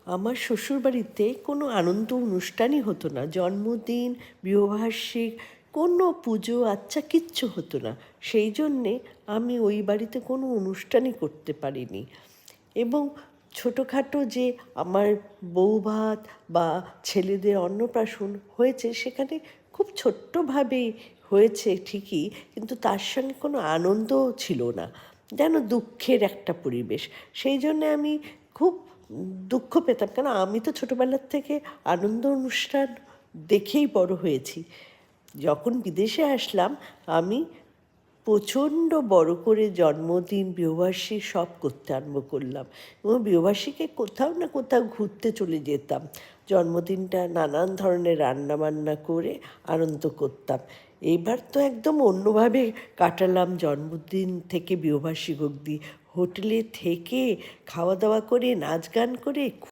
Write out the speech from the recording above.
আমার শ্বশুরবাড়িতে কোনো আনন্দ অনুষ্ঠানই হতো না। জন্মদিন, বিবাহবার্ষিক কোনো পুজো আচ্চা কিচ্ছু হতো না। সেই জন্যে আমি ওই বাড়িতে কোনো অনুষ্ঠানই করতে পারিনি। এবং ছোটোখাটো যে আমার বউভাত বা ছেলেদের অন্নপ্রাশন হয়েছে, সেখানে খুব ছোট্টভাবেই হয়েছে ঠিকই, কিন্তু তার সঙ্গে কোনো আনন্দও ছিল না। যেন দুঃখের একটা পরিবেশ। সেই জন্যে আমি খুব দুঃখ পেতাম, কেন আমি তো ছোটোবেলার থেকে আনন্দ অনুষ্ঠান দেখেই বড় হয়েছি। যখন বিদেশে আসলাম, আমি প্রচণ্ড বড় করে জন্মদিন, বিবাহবার্ষিক সব করতে আরম্ভ করলাম এবং বিবাহবার্ষিকে কোথাও না কোথাও ঘুরতে চলে যেতাম। জন্মদিনটা নানান ধরনের রান্নাবান্না করে আনন্দ করতাম। এইবার তো একদম অন্যভাবে কাটালাম, জন্মদিন থেকে বিবাহবার্ষিক অবধি। হোটেলে থেকে খাওয়া দাওয়া করে, নাচ গান করে